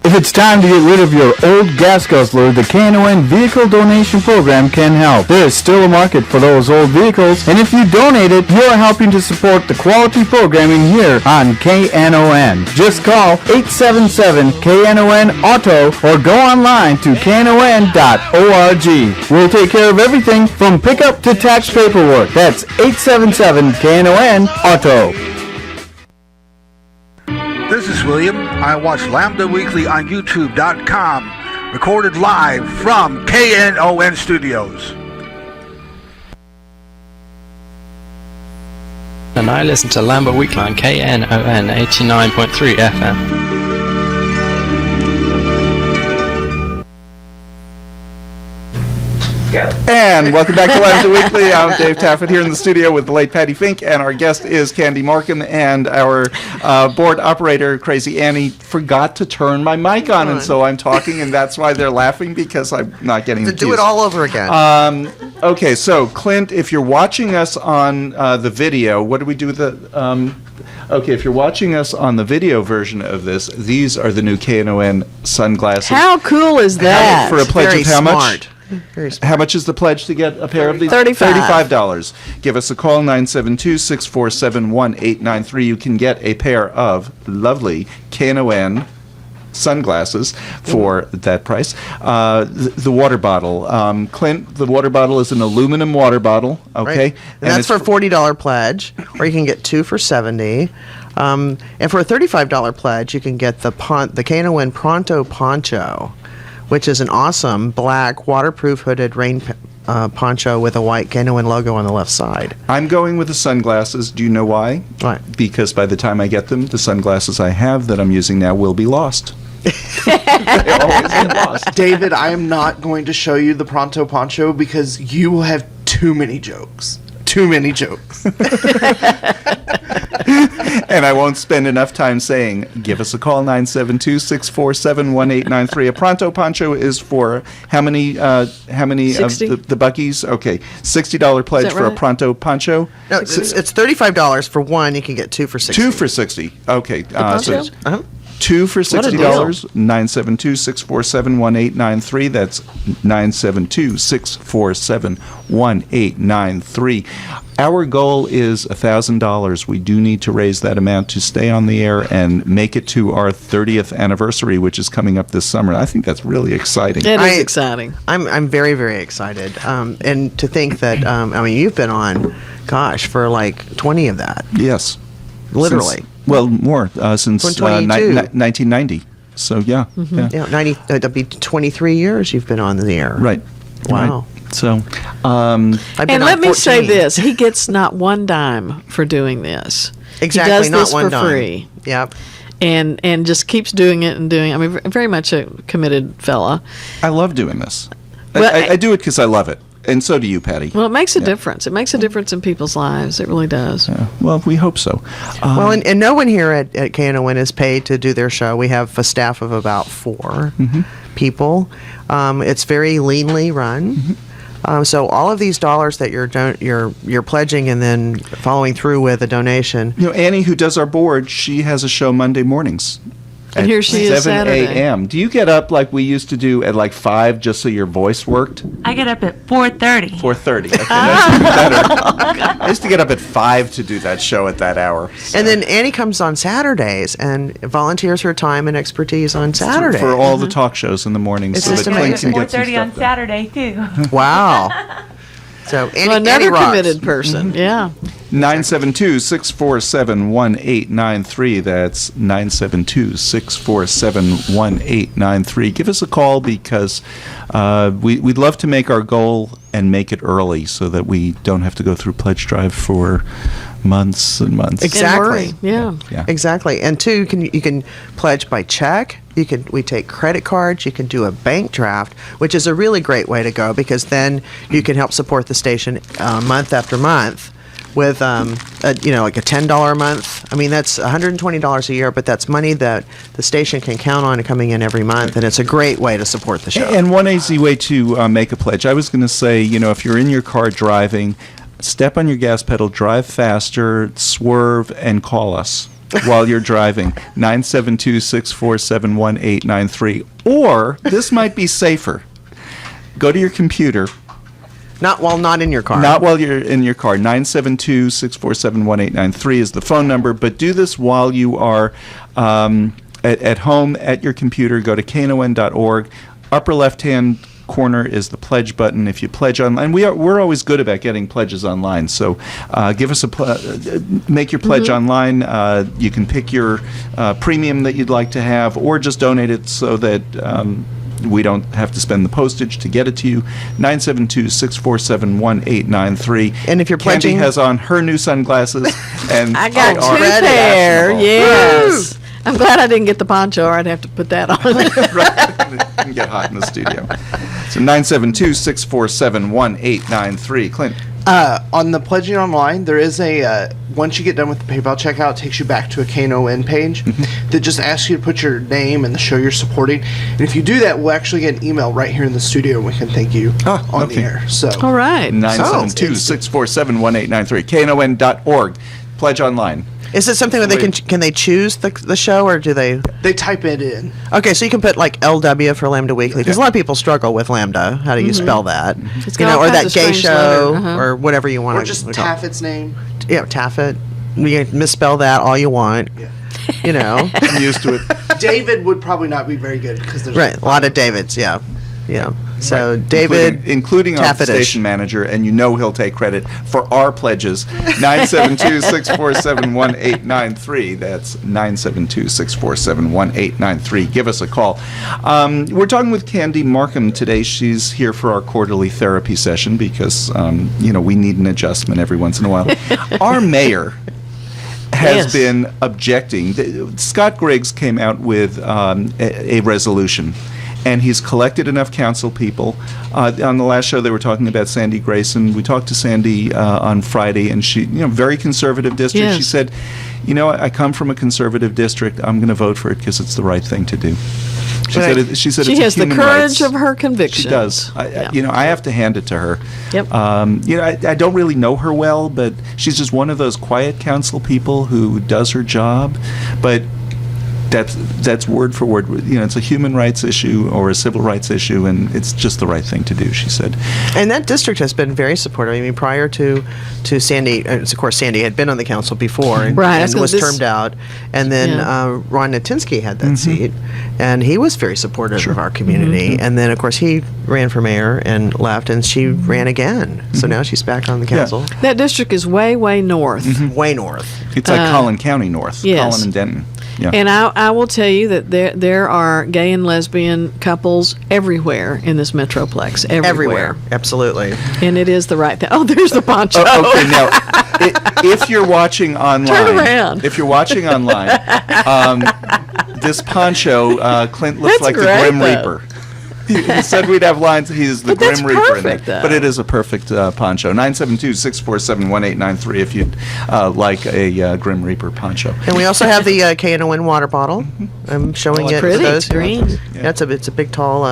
If it's time to get rid of your old gas guzzler, the Knon Vehicle Donation Program can help. There is still a market for those old vehicles, and if you donate it, you're helping to support the quality programming here on KNON. Just call 877-KNON-AUTO or go online to knon.org. We'll take care of everything from pickup to tax paperwork. That's 877-KNON-AUTO. This is William. I watch Lambda Weekly on YouTube.com, recorded live from KNON Studios. And I listen to Lambda Weekly on KNON 89.3 FM. And welcome back to Lambda Weekly. I'm Dave Taffet here in the studio with the late Patti Fink, and our guest is Candy Marcum, and our board operator, Crazy Annie, forgot to turn my mic on, and so I'm talking, and that's why they're laughing, because I'm not getting the do it all over again. Okay, so Clint, if you're watching us on the video, what do we do with the... Okay, if you're watching us on the video version of this, these are the new KNON sunglasses. How cool is that? For a pledge Very of how smart. much? Very smart. How much is the pledge to get a pair of these? $35. Give us a call, 972-647-1893. You can get a pair of lovely KNON sunglasses for that price. The water bottle. Clint, the water bottle is an aluminum water bottle, okay? Right. And that's for a $40 pledge, or you can get two for $70. And for a $35 pledge, you can get the KNON Pronto Poncho, which is an awesome black waterproof hooded rain poncho with a white KNON logo on the left side. I'm going with the sunglasses. Do you know why? Why? Because by the time I get them, the sunglasses I have that I'm using now will be lost. They always get lost. David, I am not going to show you the Pronto Poncho because you will have too many jokes. Too many jokes. And I won't spend enough time saying, give us a call, 972-647-1893. A Pronto Poncho is for how many 60? of the Buckies? Okay, $60 pledge for a right? Pronto Poncho. No, it's $35 for one. You can get two for $60. Two for $60. Okay. poncho? Uh-huh. Two for What a $60, deal. 972-647-1893. That's 972-647-1893. Our goal is $1,000. We do need to raise that amount to stay on the air and make it to our 30th anniversary, which is coming up this summer. I think that's really exciting. It is exciting. I'm very, very excited. And to think that, you've been on, for like 20 of that. Yes. Literally. More, since From 22. 1990. So, yeah. Yeah, 90. That'll be 23 years you've been on the air. Right. Wow. Right. So, I've been And on let me say 14. this: he gets not one dime for doing this. Exactly, he does not this one for dime. free. Yep. And just keeps doing it and doing it. I mean, very much a committed fella. I love doing this. Well, I do it because I love it. And so do you, Patty. Well, it makes a difference. It makes a difference in people's lives. It really does. Yeah. Well, we hope so. Well, and no one here at KNON is paid to do their show. We have a staff of about 4 people. It's very leanly run. So all of these dollars that you're pledging and then following through with a donation. Annie, who does our board, she has a show Monday mornings. And here she is 7 Saturday. a.m. Do you get up like we used to do at like 5 just so your voice worked? I get up at 4:30. 4:30. Okay, that's even better. I used to get up at 5 to do that show at that hour. So. And then Annie comes on Saturdays and volunteers her time and expertise on Saturdays. For all the talk shows in the morning It's so just that Clint amazing. can get some 4:30 stuff on done. Saturday too. Wow. So Annie, Well, another Annie rocks. committed person. Yeah. 972-647-1893. That's 972-647-1893. Give us a call because we'd love to make our goal and make it early so that we don't have to go through pledge drive for months and months. Exactly. Yeah. Exactly. And two, you can pledge by check. We take credit cards. You can do a bank draft, which is a really great way to go because then you can help support the station month after month with like a $10 a month. I mean, that's $120 a year, but that's money that the station can count on coming in every month, and it's a great way to support the show. And one easy way to make a pledge, I was going to say, if you're in your car driving, step on your gas pedal, drive faster, swerve, and call us while you're driving. 972-647-1893. Or, this might be safer, go to your computer. Not in your car. Not while you're in your car. 972-647-1893 is the phone number, but do this while you are at home at your computer. Go to knon.org. Upper left-hand corner is the pledge button. If you pledge online, we're always good about getting pledges online. So give us make your pledge online. You can pick your premium that you'd like to have, or just donate it so that we don't have to spend the postage to get it to you. 972-647-1893. And if you're pledging, Candy has on her new sunglasses, and I got two pair. Yes. I'm glad I didn't get the poncho, or I'd have to put that on. Right. It can get hot in the studio. So 972-647-1893. Clint. On the pledging online, there is a once you get done with the PayPal checkout, it takes you back to a Knon page that just asks you to put your name and the show you're supporting. And if you do that, we'll actually get an email right here in the studio, and we can thank you on the air. So all right, 972-647-1893. Knon.org. Pledge online. Is it something where can they choose the show, or do they? They type it in. Okay, so you can put like LW for Lambda Weekly, because a lot of people struggle with Lambda. How do you spell that? It's or that gay show, or whatever you want. Or just Taffet's name. Yeah, Taffet. You can misspell that all you want. Yeah. I'm used to it. David would probably not be very good because there's a lot of Davids. Yeah. So David, including our station manager, and he'll take credit for our pledges. 972-647-1893. That's 972-647-1893. Give us a call. We're talking with Candy Marcum today. She's here for our quarterly therapy session because we need an adjustment every once in a while. Our mayor has been objecting. Scott Griggs came out with a resolution. And he's collected enough council people. On the last show, they were talking about Sandy Grayson. We talked to Sandy on Friday, and she, very conservative district. Yes. She said, I come from a conservative district. I'm going to vote for it because it's the right thing to do. She said she has the courage of her convictions. She does. I have to hand it to her. Yep. I don't really know her well, but she's just one of those quiet council people who does her job, but that's word for word. It's a human rights issue or a civil rights issue, and it's just the right thing to do, she said. And that district has been very supportive. I mean, prior to Sandy, of course, Sandy had been on the council before and was termed out. And then Ron Natinsky had that seat, and he was very supportive of our community. And then, of course, he ran for mayor and left, and she ran again. So now she's back on the council. That district is way, way north. Way north. It's like Collin County north. Yes. Collin and Denton. Yeah. And I will tell you that there are gay and lesbian couples everywhere in this metroplex. Everywhere. Absolutely. And it is the right thing. Oh, there's the poncho. Okay, now, if you're watching online, turn around. If you're watching online, this poncho, Clint looks like the Grim Reaper. He said we'd have lines. He's the Grim Reaper in there. But it is a perfect poncho. 972-647-1893 if you'd like a Grim Reaper poncho. And we also have the Knon water bottle. I'm showing it pretty. to those. It's green. Yeah, it's a big, tall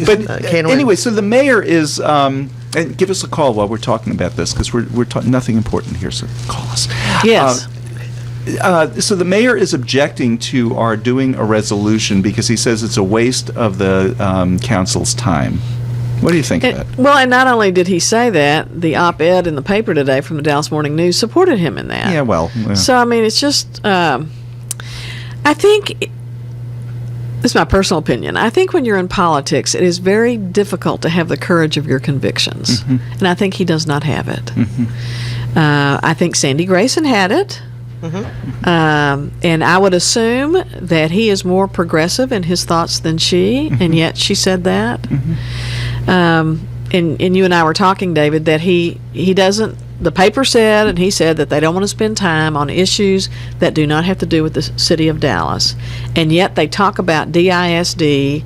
But Knon. anyway, so the mayor is... and give us a call while we're talking about this, because we're talking nothing important here, so call us. Yes. So the mayor is objecting to our doing a resolution because he says it's a waste of the council's time. What do you think of that? Well, and not only did he say that, the op-ed in the paper today from the Dallas Morning News supported him in that. Yeah, well. Yeah. So, I mean, it's just, I think, this is my personal opinion, I think when you're in politics, it is very difficult to have the courage of your convictions. And I think he does not have it. I think Sandy Grayson had it. And I would assume that he is more progressive in his thoughts than she, and yet she said that. And you and I were talking, David, that he doesn't, the paper said, and he said that they don't want to spend time on issues that do not have to do with the city of Dallas. And yet they talk about DISD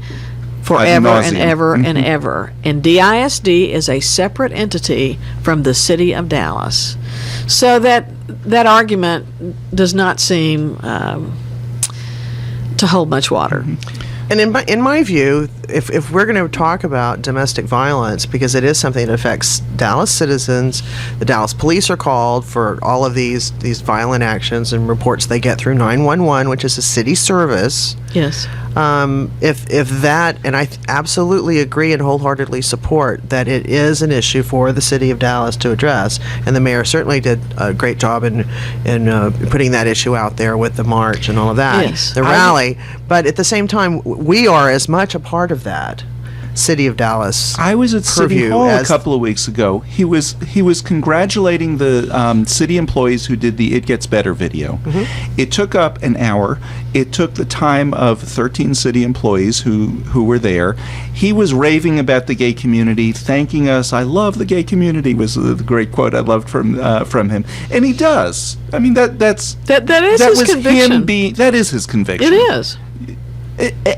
forever and ever and ever. And DISD is a separate entity from the city of Dallas. So that argument does not seem to hold much water. And in my view, if we're going to talk about domestic violence, because it is something that affects Dallas citizens, the Dallas police are called for all of these violent actions and reports they get through 911, which is a city service. Yes. If that, and I absolutely agree and wholeheartedly support that it is an issue for the city of Dallas to address, and the mayor certainly did a great job in putting that issue out there with the march and all of that, yes. the rally. But at the same time, we are as much a part of that City of Dallas. I was at City purview Hall a as- couple of weeks ago. He was congratulating the city employees who did the "It Gets Better" video. It took up an hour. It took the time of 13 city employees who were there. He was raving about the gay community, thanking us. "I love the gay community" was the great quote I loved from him, and he does. I mean that is his conviction. That is his conviction. It is.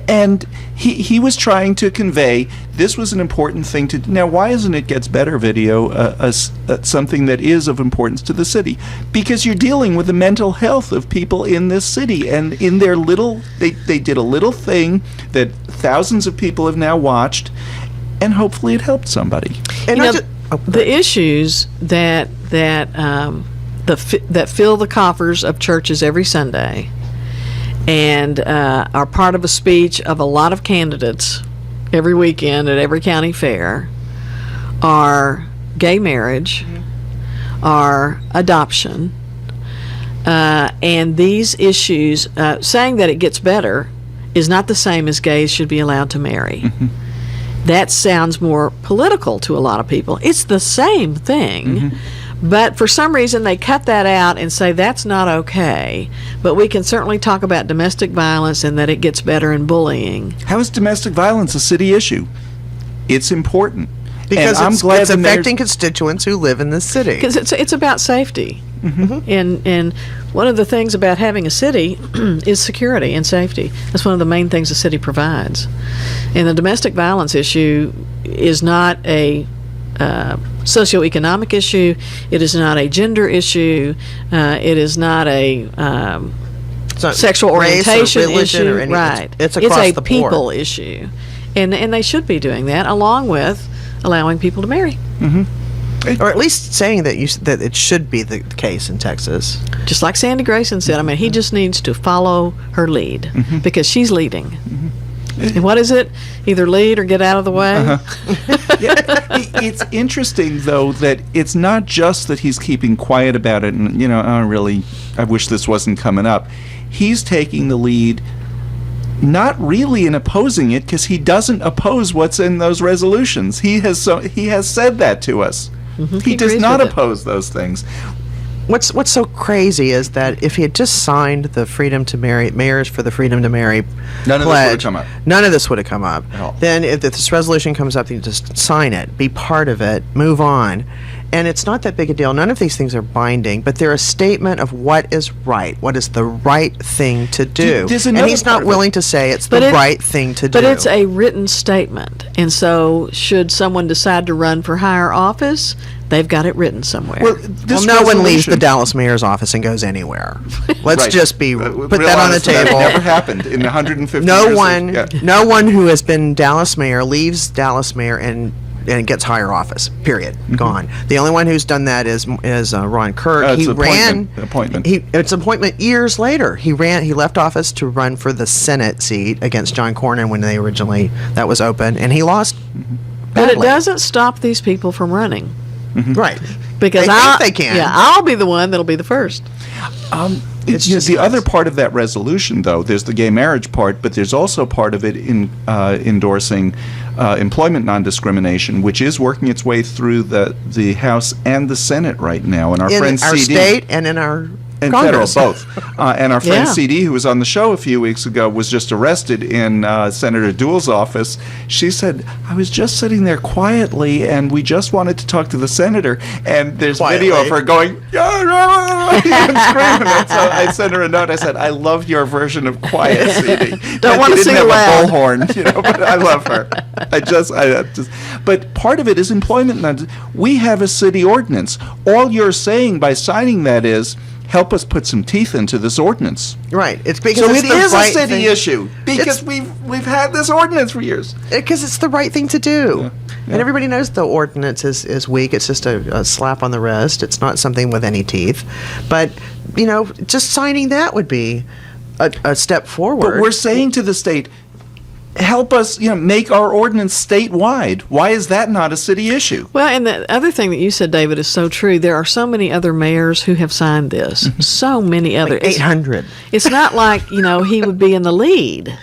And he was trying to convey this was an important thing to do. Now, why isn't It Gets Better video something that is of importance to the city? Because you're dealing with the mental health of people in this city, and in their little, they did a little thing that thousands of people have now watched, and hopefully it helped somebody. And the issues that fill the coffers of churches every Sunday and are part of a speech of a lot of candidates every weekend at every county fair are gay marriage, are adoption, and these issues, saying that it gets better is not the same as gays should be allowed to marry. That sounds more political to a lot of people. It's the same thing. But for some reason, they cut that out and say that's not okay. But we can certainly talk about domestic violence and that it gets better in bullying. How is domestic violence a city issue? It's important. Because and I'm glad it's the mayor's- affecting constituents who live in the city. Because it's about safety. And one of the things about having a city is security and safety. That's one of the main things the city provides. And the domestic violence issue is not a socioeconomic issue. It is not a gender issue. It is not a sexual race or orientation religion issue. or any- Right. it's across a the board. people issue. And they should be doing that along with allowing people to marry. Or at least saying that that it should be the case in Texas. Just like Sandy Grayson said, I mean, he just needs to follow her lead because she's leading. And what is it? Either lead or get out of the way? It's interesting, though, that it's not just that he's keeping quiet about it and, I wish this wasn't coming up. He's taking the lead, not really in opposing it, because he doesn't oppose what's in those resolutions. He has said that to us. He does agrees not with it. oppose those things. What's so crazy is that if he had just signed the Freedom to Marry, Mayors for the Freedom to Marry None of this would pledge, have come up. none of this would have come up. At all. Then if this resolution comes up, you just sign it, be part of it, move on. And it's not that big a deal. None of these things are binding, but they're a statement of what is right, what is the right thing to do. There's And another he's part not of willing to say it's the But right thing to do. But it's a written statement. And so should someone decide to run for higher office, they've got it written somewhere. Well, no one leaves the Dallas mayor's office and goes anywhere. Let's Right. just put Real that on the honest, that table. never happened in 150 No years. one, no one who has been Dallas mayor leaves Dallas mayor and gets higher office. Period. Gone. The only one who's done that is Ron Kirk. It's He ran. appointment. It's appointment years later. He left office to run for the Senate seat against John Cornyn when they originally that was open, and he lost. But it badly. doesn't stop these people from running. Right. Because They think they can. Yeah, I'll be the one that'll be the first. It's just the other part of that resolution, though. There's the gay marriage part, but there's also part of it in endorsing employment non-discrimination, which is working its way through the House and the Senate right now. And our in friend our CD state and in our and Congress. federal, both. And our friend Yeah. CD, who was on the show a few weeks ago, was just arrested in Senator Duell's office. She said, I was just sitting there quietly, and we just wanted to talk to the senator. And there's video of her going, and screaming. And so I sent her a note. I said, I love your version of quiet, CD. Don't want to She sing didn't have loud. a bullhorn, but I love her. But part of it is employment. We have a city ordinance. All you're saying by signing that is, help us put some teeth into this ordinance. Right. It's because So it's it the is right a city thing. issue because we've had this ordinance for years. Because it's the right thing to do. And everybody knows the ordinance is weak. It's just a slap on the wrist. It's not something with any teeth. But, just signing that would be a step forward. But we're saying to the state, help us, make our ordinance statewide. Why is that not a city issue? Well, and the other thing that you said, David, is so true. There are so many other mayors who have signed this. So many other. Like 800. It's not like, he would be in the lead.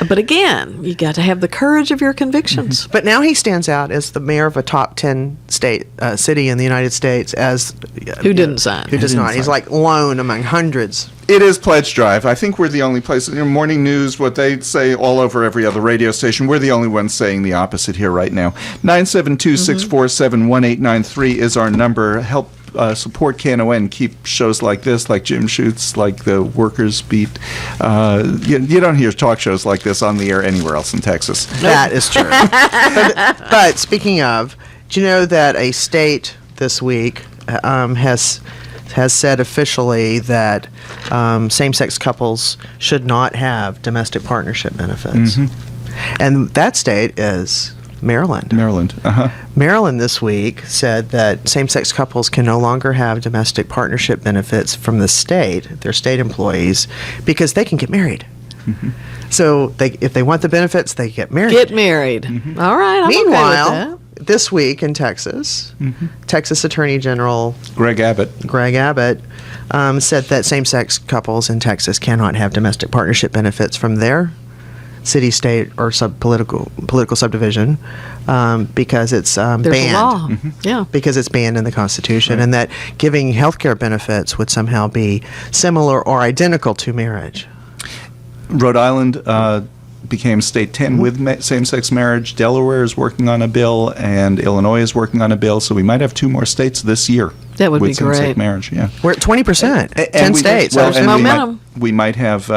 But again, you got to have the courage of your convictions. But now he stands out as the mayor of a top 10 city in the United States as Who didn't sign. Who does not. He's like lone among hundreds. It is Pledge Drive. I think we're the only place. Morning News, what they say all over every other radio station, we're the only ones saying the opposite here right now. 972-647-1893 is our number. Help support KNON, keep shows like this, like Jim Shoots, like the Workers Beat. You don't hear talk shows like this on the air anywhere else in Texas. That is true. But speaking of, do you know that a state this week has said officially that same-sex couples should not have domestic partnership benefits? And that state is Maryland. Maryland this week said that same-sex couples can no longer have domestic partnership benefits from the state, their state employees, because they can get married. So if they want the benefits, they get married. Get married. All right. I'm Meanwhile, okay with that. this week in Texas, Texas Attorney General Greg Abbott said that same-sex couples in Texas cannot have domestic partnership benefits from their city, state, or political subdivision because it's banned. There's a law. Yeah. Because it's banned in the Constitution, and that giving health care benefits would somehow be similar or identical to marriage. Rhode Island became state 10 with same-sex marriage. Delaware is working on a bill, and Illinois is working on a bill. So we might have 2 more states this year. That would with be same-sex great. Marriage, yeah. We're at 20%. 10 states. Well, There's momentum. We might have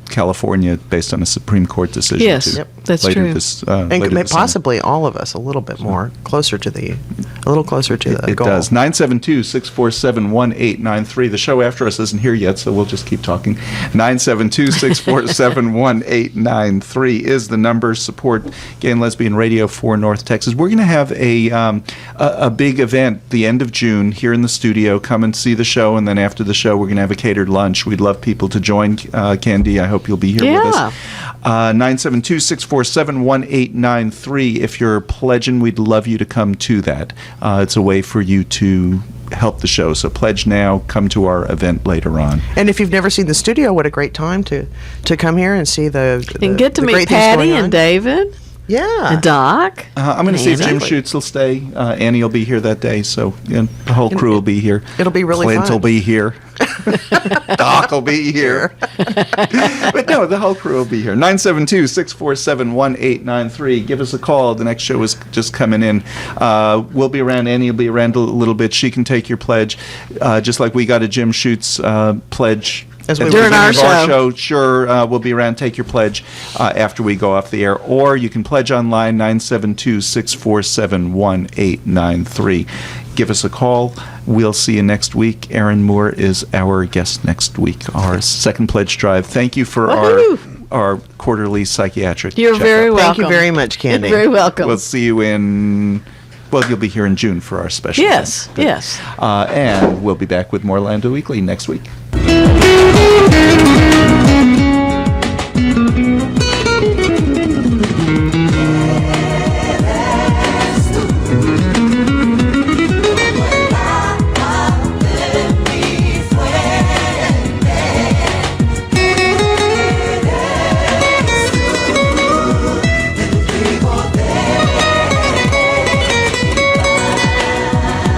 California based on a Supreme Court decision. Yes, that's later true. And possibly all of us a little bit more closer to the goal. It does. 972-647-1893. The show after us isn't here yet, so we'll just keep talking. 972-647-1893 is the number. Support Gay and Lesbian Radio for North Texas. We're going to have a big event the end of June here in the studio. Come and see the show, and then after the show, we're going to have a catered lunch. We'd love people to join. Candy, I hope you'll be here with us. 972-647-1893. If you're pledging, we'd love you to come to that. It's a way for you to help the show. So pledge now, come to our event later on. And if you've never seen the studio, what a great time to come here and see the and get to the meet great things Patti going on. and David. Yeah. And Doc. I'm going to see if Jim Annie. Shoots will stay. Annie will be here that day, so the whole crew will be here. It'll be really Clint fun. will be here. Doc will be here. But no, the whole crew will be here. 972-647-1893. Give us a call. The next show is just coming in. We'll be around. Annie will be around a little bit. She can take your pledge, just like we got a Jim Shoots pledge. During our show. Sure, we'll be around. Take your pledge after we go off the air. Or you can pledge online, 972-647-1893. Give us a call. We'll see you next week. Aaron Moore is our guest next week, our second pledge drive. Thank you for our quarterly psychiatric You're checkup. very welcome. Thank you very much, Candy. You're very welcome. We'll see you in... Well, you'll be here in June for our special Yes, event. yes. And we'll be back with more Lambda Weekly next week.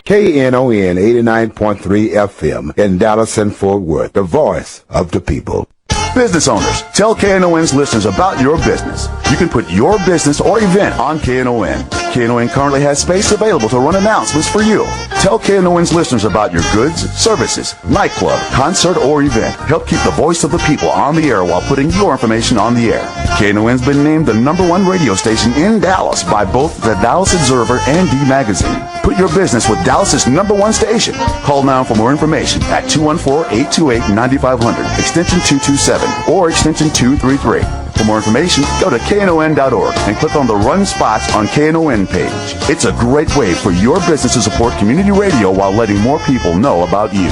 KNON 89.3 FM in Dallas and Fort Worth, the voice of the people. Business owners, tell KNON's listeners about your business. You can put your business or event on KNON. KNON currently has space available to run announcements for you. Tell KNON's listeners about your goods, services, nightclub, concert, or event. Help keep the voice of the people on the air while putting your information on the air. KNON's been named the #1 radio station in Dallas by both the Dallas Observer and D Magazine. Put your business with Dallas's #1 station. Call now for more information at 214-828-9500, extension 227, or extension 233. For more information, go to knon.org and click on the Run Spots on KNON page. It's a great way for your business to support community radio while letting more people know about you.